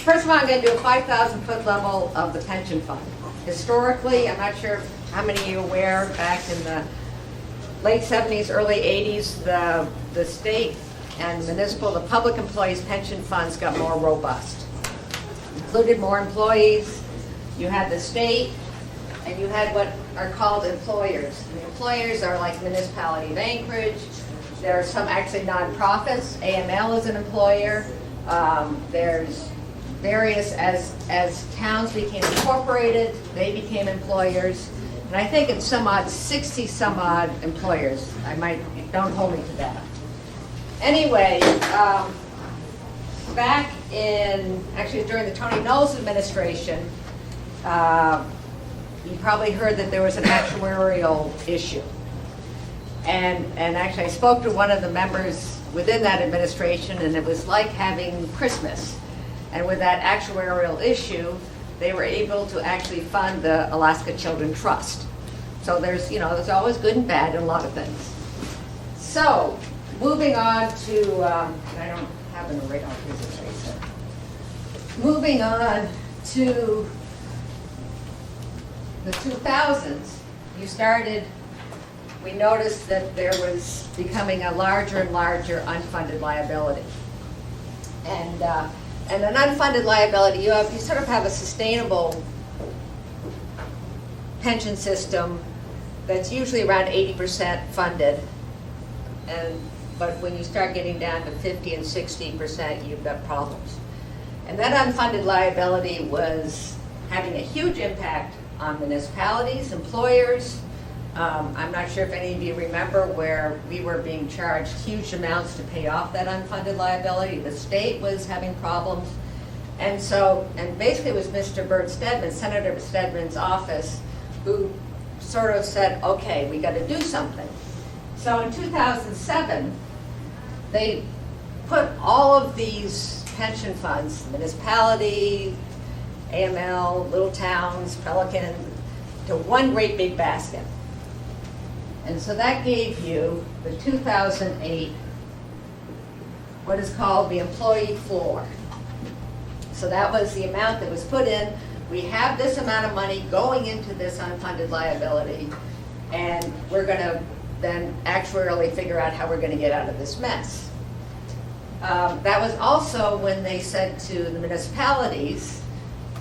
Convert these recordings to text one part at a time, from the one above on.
first of all, I'm going to do a 5,000-foot level of the pension fund. Historically, I'm not sure how many of you are aware, back in the late 70s, early 80s, the state and municipal, the public employees' pension funds got more robust. Included more employees. You had the state, and you had what are called employers. The employers are like Municipality of Anchorage. There are some actually nonprofits. AML is an employer. There's various, as towns became incorporated, they became employers. And I think it's 60 some odd employers. Don't hold me to that. Anyway, back in, actually during the Tony Knowles administration, you probably heard that there was an actuarial issue. And actually I spoke to one of the members within that administration, and it was like having Christmas. And with that actuarial issue, they were able to actually fund the Alaska Children Trust. So there's always good and bad in a lot of things. So, moving on to, I don't have an right on presentation. Moving on to the 2000s, we noticed that there was becoming a larger and larger unfunded liability. And an unfunded liability, you sort of have a sustainable pension system that's usually around 80% funded. But when you start getting down to 50 and 60%, you've got problems. And that unfunded liability was having a huge impact on municipalities, employers. I'm not sure if any of you remember where we were being charged huge amounts to pay off that unfunded liability. The state was having problems. And basically it was Mr. Bert Stedman, Senator Stedman's office, who sort of said, okay, we got to do something. So in 2007, they put all of these pension funds, municipality, AML, little towns, Pelican, to one great big basket. And so that gave you the 2008, what is called the employee floor. So that was the amount that was put in. We have this amount of money going into this unfunded liability, and we're going to then actuarially figure out how we're going to get out of this mess. That was also when they said to the municipalities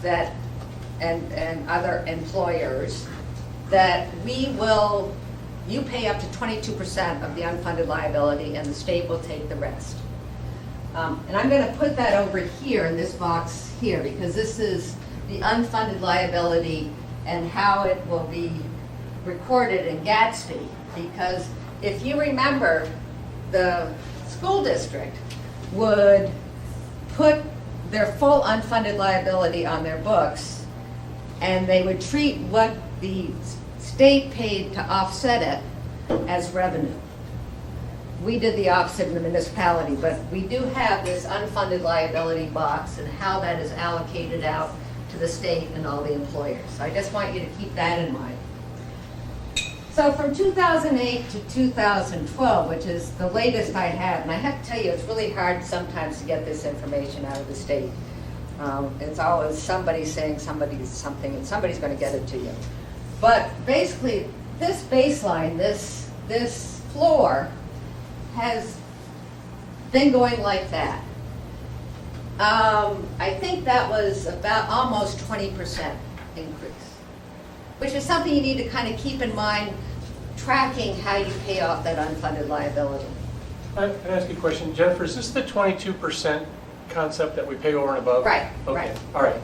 that, and other employers, that you pay up to 22% of the unfunded liability and the state will take the rest. And I'm going to put that over here in this box here, because this is the unfunded liability and how it will be recorded in Gatsby. Because if you remember, the school district would put their full unfunded liability on their books, and they would treat what the state paid to offset it as revenue. We did the opposite in the municipality, but we do have this unfunded liability box and how that is allocated out to the state and all the employers. So I just want you to keep that in mind. So from 2008 to 2012, which is the latest I have, and I have to tell you, it's really hard sometimes to get this information out of the state. It's always somebody saying somebody's something, and somebody's going to get it to you. But basically, this baseline, this floor, has been going like that. I think that was about almost 20% increase, which is something you need to kind of keep in mind, tracking how you pay off that unfunded liability. Can I ask you a question? Jennifer, is this the 22% concept that we pay over and above? Right, okay. right. All right.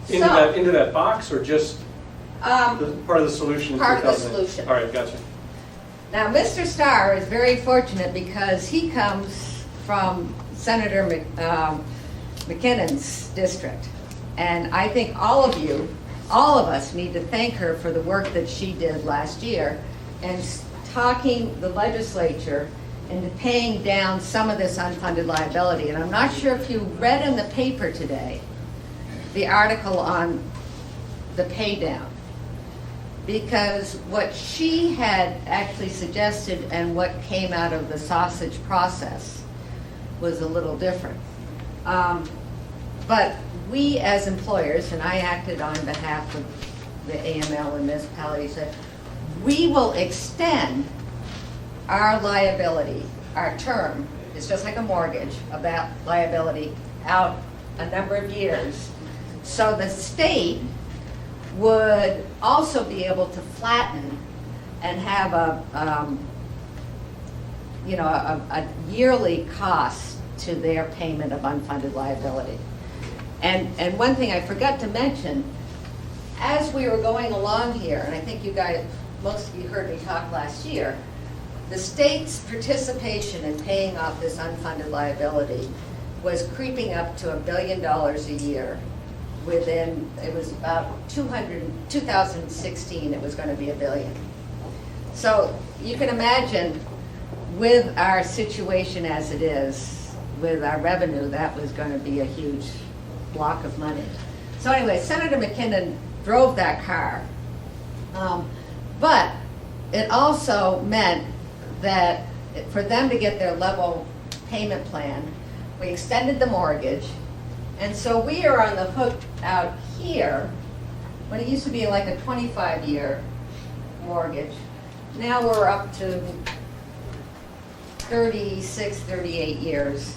Into that box, or just part of the solution? Part of the solution. All right, gotcha. Now, Mr. Starr is very fortunate because he comes from Senator McKinnon's district. And I think all of us need to thank her for the work that she did last year and talking the legislature into paying down some of this unfunded liability. And I'm not sure if you read in the paper today the article on the pay down. Because what she had actually suggested and what came out of the sausage process was a little different. But we as employers, and I acted on behalf of the AML and municipalities, said, we will extend our liability, our term, it's just like a mortgage, of that liability out a number of years. So the state would also be able to flatten and have a yearly cost to their payment of unfunded liability. And one thing I forgot to mention, as we were going along here, and I think you guys, most of you heard me talk last year, the state's participation in paying off this unfunded liability was creeping up to $1 billion a year. Within, it was about 2016, it was going to be $1 billion. So you can imagine, with our situation as it is, with our revenue, that was going to be a huge block of money. So anyway, Senator McKinnon drove that car. But it also meant that for them to get their level payment plan, we extended the mortgage. And so we are on the hook out here, when it used to be like a 25-year mortgage. Now we're up to 36, 38 years.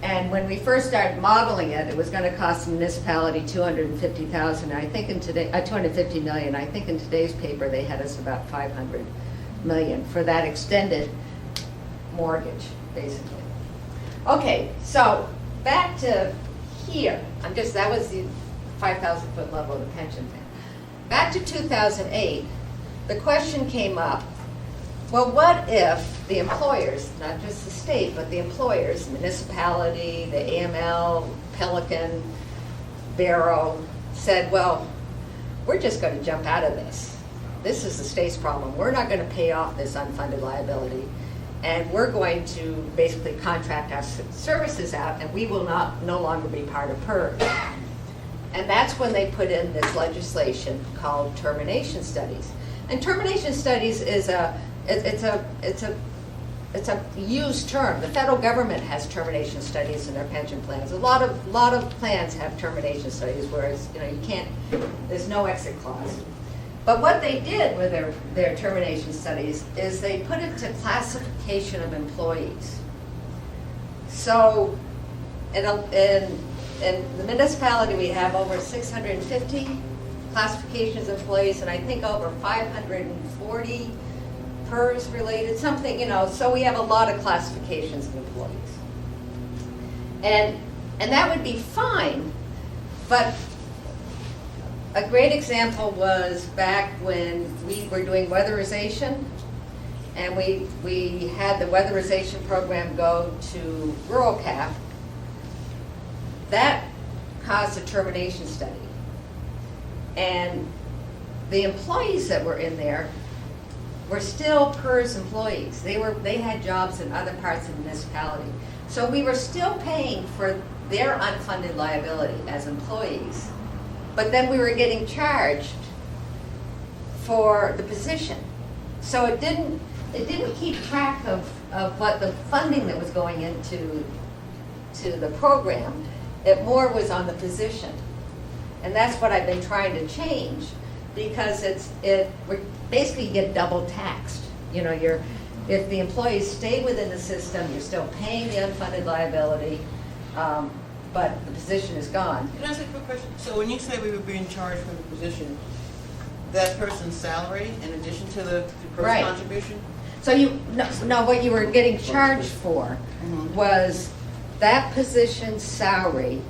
And when we first started modeling it, it was going to cost the municipality $250,000. I think in today, $250 million. I think in today's paper they had us about $500 million for that extended mortgage, basically. Okay, so back to here. That was the 5,000-foot level of the pension plan. Back to 2008, the question came up, well, what if the employers, not just the state, but the employers, the municipality, the AML, Pelican, Barrow, said, well, we're just going to jump out of this. This is the state's problem. We're not going to pay off this unfunded liability, and we're going to basically contract our services out, and we will no longer be part of PERS. And that's when they put in this legislation called termination studies. And termination studies is it's a used term. The federal government has termination studies in their pension plans. A lot of plans have termination studies, whereas you can't. There's no exit clause. But what they did with their termination studies is they put it to classification of employees. So in the municipality, we have over 650 classifications of employees, and I think over 540 PERS related, something, so we have a lot of classifications of employees. And that would be fine, but a great example was back when we were doing weatherization, and we had the weatherization program go to rural cap. That caused a termination study. And the employees that were in there were still PERS employees. They had jobs in other parts of the municipality. So we were still paying for their unfunded liability as employees, but then we were getting charged for the position. So it didn't keep track of what the funding that was going into the program. It more was on the position. And that's what I've been trying to change, because we basically get double taxed. If the employees stay within the system, you're still paying the unfunded liability, but the position is gone. Can I ask a quick question? So when you say we were being charged for the position, that person's salary in addition to the PERS Right. contribution? So what you were getting charged for was that position's salary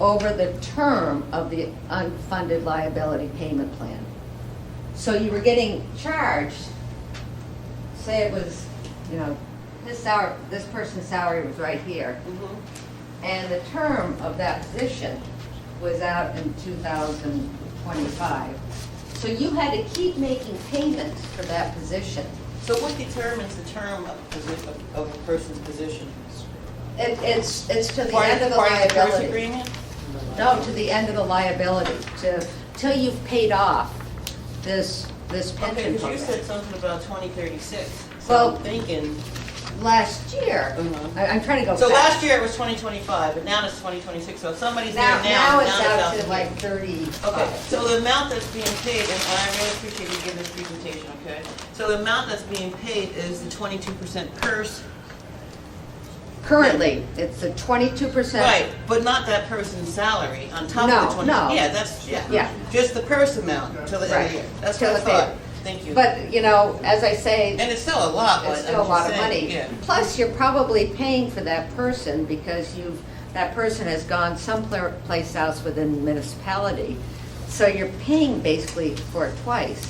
over the term of the unfunded liability payment plan. So you were getting charged, say it was, this person's salary was right here, and the term of that position was out in 2025. So you had to keep making payments for that position. So what determines the term of a person's position? It's to the Part end of the part of the PERS liability. agreement? No, to the end of the liability, till you've paid off this Okay, pension because you program. said something about 2036. So Well- I'm thinking last year, I'm trying to go So back. last year it was 2025, but now it's 2026, so if somebody's there Now, now, it's out here. to like 30. Okay, so the amount that's being paid, and I really appreciate you giving this presentation, okay? So the amount that's being paid is the 22% PERS. Currently, it's a 22%. Right, but not that person's salary on top No, of the 20. no. Yeah, that's, yeah. Yeah. Just the PERS amount till the end of the Right. year. That's Till what I the thought. end. Thank you. But, you know, as I say, And it's still a lot, but it's I'm still a just lot of saying, money. yeah. Plus, you're probably paying for that person because that person has gone someplace else within the municipality. So you're paying basically for it twice.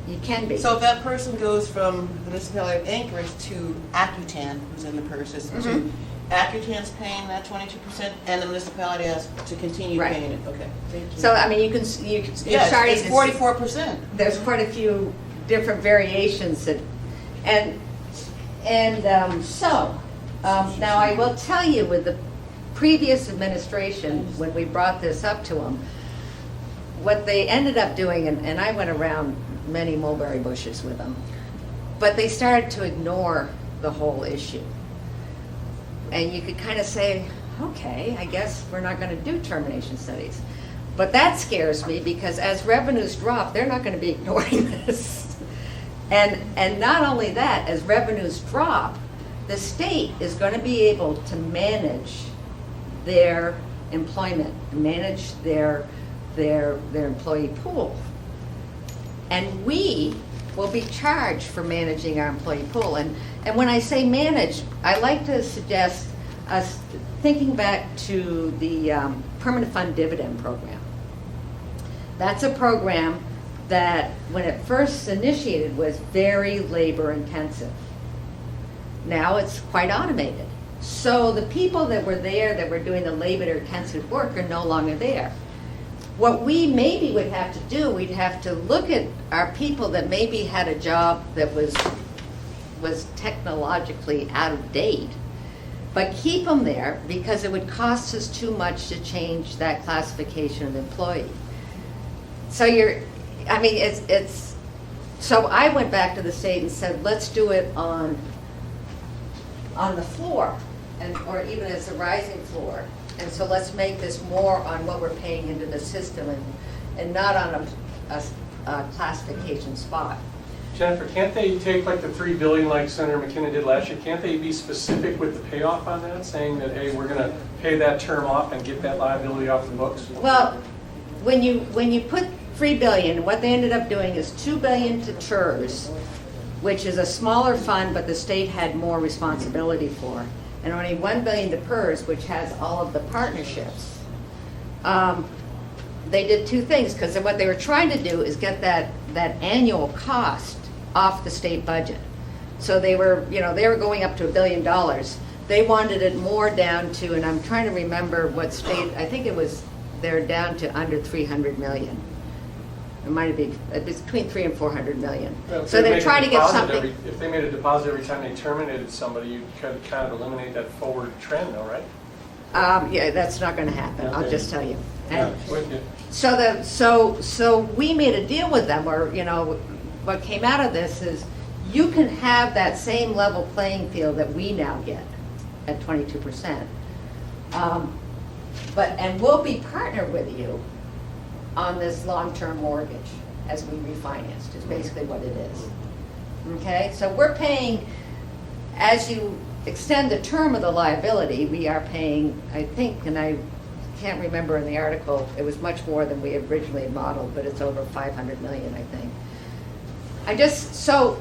You can be. So if that person goes from the municipality of Anchorage to Accutan, who's in the PERS system, to Accutan's paying that 22%, and the municipality has to continue Right. paying it, okay. Thank you. So, I mean, you're Yeah, starting it's to see- 44%. there's quite a few different variations that, now I will tell you with the previous administration, when we brought this up to them, what they ended up doing, and I went around many mulberry bushes with them, but they started to ignore the whole issue. And you could kind of say, okay, I guess we're not going to do termination studies. But that scares me because as revenues drop, they're not going to be ignoring this. And not only that, as revenues drop, the state is going to be able to manage their employment, manage their employee pool. And we will be charged for managing our employee pool. And when I say manage, I like to suggest us thinking back to the permanent fund dividend program. That's a program that, when it first initiated, was very labor intensive. Now it's quite automated. So the people that were there that were doing the labor intensive work are no longer there. What we maybe would have to do, we'd have to look at our people that maybe had a job that was technologically out of date, but keep them there because it would cost us too much to change that classification of employee. So so I went back to the state and said, let's do it on the floor, or even as a rising floor. And so let's make this more on what we're paying into the system and not on a classification spot. Jennifer, can't they take like the $3 billion like Senator McKinnon did last year? Can't they be specific with the payoff on that, saying that, hey, we're going to pay that term off and get that liability off the books? Well, when you put $3 billion, what they ended up doing is $2 billion to PERS, which is a smaller fund, but the state had more responsibility for, and only $1 billion to PERS, which has all of the partnerships. They did two things, because what they were trying to do is get that annual cost off the state budget. So they were going up to $1 billion. They wanted it more down to, and I'm trying to remember what state, I think they're down to under 300 million. It might be between 300 and 400 million. Well, So they're trying to get something. If they made a deposit every time they terminated somebody, you could kind of eliminate that forward trend though, right? Yeah, that's not going to happen. I'll Okay. just tell you. Yeah, And with you. so we made a deal with them, or what came out of this is you can have that same level playing field that we now get at 22%. And we'll be partnered with you on this long-term mortgage as we refinanced, is basically what it is. Okay, so we're paying, as you extend the term of the liability, we are paying, I think, and I can't remember in the article, it was much more than we originally modeled, but it's over 500 million, I think. So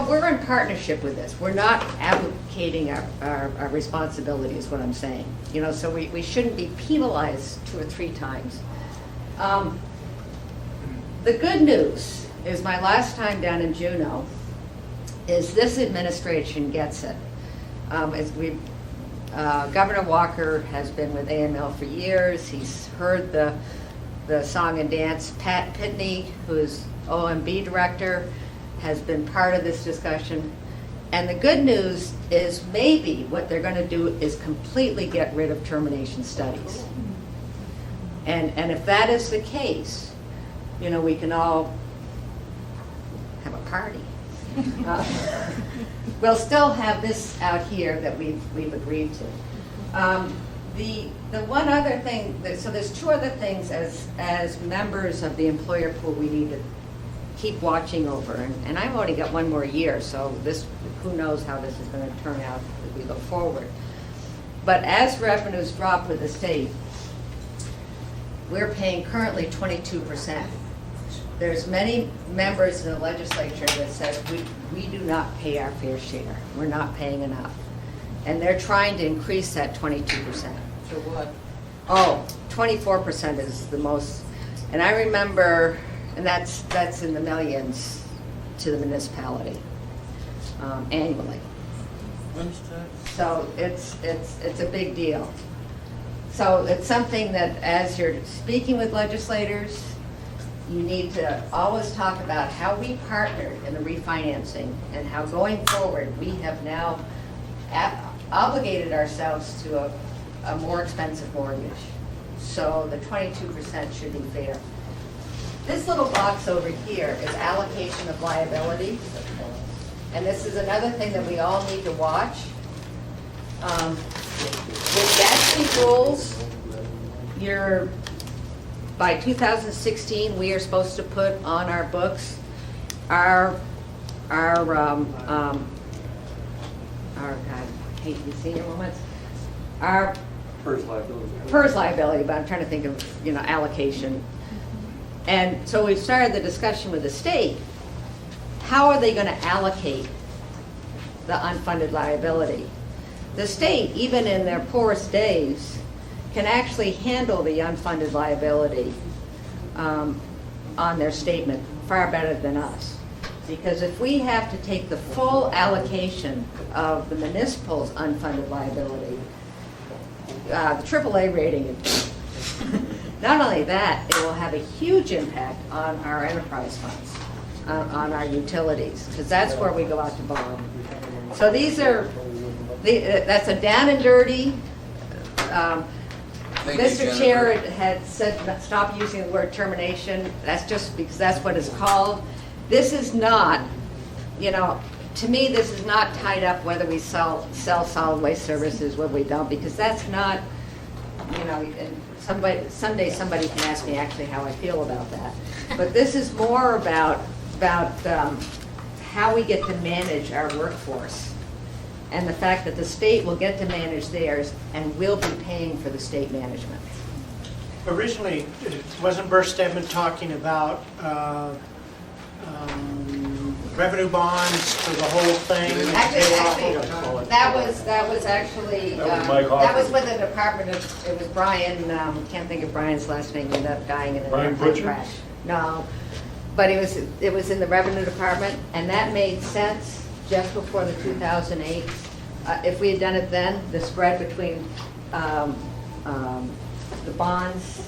we're in partnership with this. We're not abdicating our responsibility, is what I'm saying. So we shouldn't be penalized 2 or 3 times. The good news is my last time down in Juneau is this administration gets it. Governor Walker has been with AML for years. He's heard the song and dance. Pat Pitney, who's OMB director, has been part of this discussion. And the good news is maybe what they're going to do is completely get rid of termination studies. And if that is the case, we can all have a party. We'll still have this out here that we've agreed to. The one other thing, so there's two other things as members of the employer pool we need to keep watching over. And I've already got one more year, so who knows how this is going to turn out as we go forward. But as revenues drop with the state, we're paying currently 22%. There's many members in the legislature that says we do not pay our fair share. We're not paying enough. And they're trying to increase that 22%. So what? Oh, 24% is the most. And I remember, and that's in the millions to the municipality annually. When's that? So it's a big deal. So it's something that as you're speaking with legislators, you need to always talk about how we partnered in the refinancing and how going forward we have now obligated ourselves to a more expensive mortgage. So the 22% should be fair. This little box over here is allocation of liability. And this is another thing that we all need to watch. With GATSB rules, by 2016, we are supposed to put on our books our God, I hate these senior moments, our PERS liability. PERS liability, but I'm trying to think of, allocation. And so we've started the discussion with the state. How are they going to allocate the unfunded liability? The state, even in their poorest days, can actually handle the unfunded liability on their statement far better than us. Because if we have to take the full allocation of the municipal's unfunded liability, the AAA rating, not only that, it will have a huge impact on our enterprise funds, on our utilities, because that's where we go out to borrow. So that's a down and dirty. Mr. Chair had said stop using the word termination. That's just because that's what it's called. This is not, to me, this is not tied up whether we sell solid waste services, whether we don't, because that's not, and someday somebody can ask me actually how I feel about that. But this is more about how we get to manage our workforce, and the fact that the state will get to manage theirs and will be paying for the state management. Originally, wasn't Burr Stedman talking about revenue bonds for the whole thing? Actually, that was actually, that was with the Department of, it was Brian, can't think of Brian's last name, he ended up dying in an airplane crash. No, but it was in the Revenue Department, and that made sense just before the 2008. If we had done it then, the spread between the bonds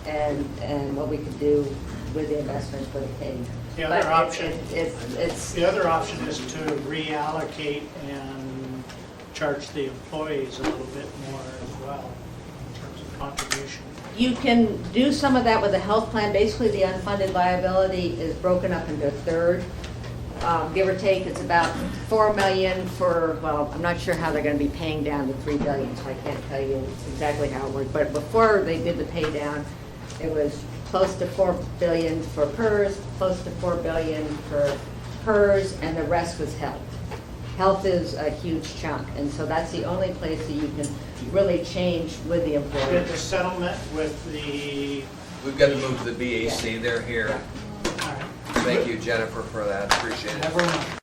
and what we could do with the investments would have paid. The other option, it's the other option is to reallocate and charge the employees a little bit more as well in terms of contribution. You can do some of that with a health plan. Basically, the unfunded liability is broken up into a third. Give or take, it's about $4 million for, well, I'm not sure how they're going to be paying down to $3 billion, so I can't tell you exactly how it worked. But before they did the pay down, it was close to $4 billion for PERS, close to $4 billion for PERS, and the rest was health. Health is a huge chunk, and so that's the only place that you can really change with the employer. Did the settlement with the... We've got to move to the BAC. They're here. All right. Thank you, Jennifer, for that. Appreciate it. Never mind.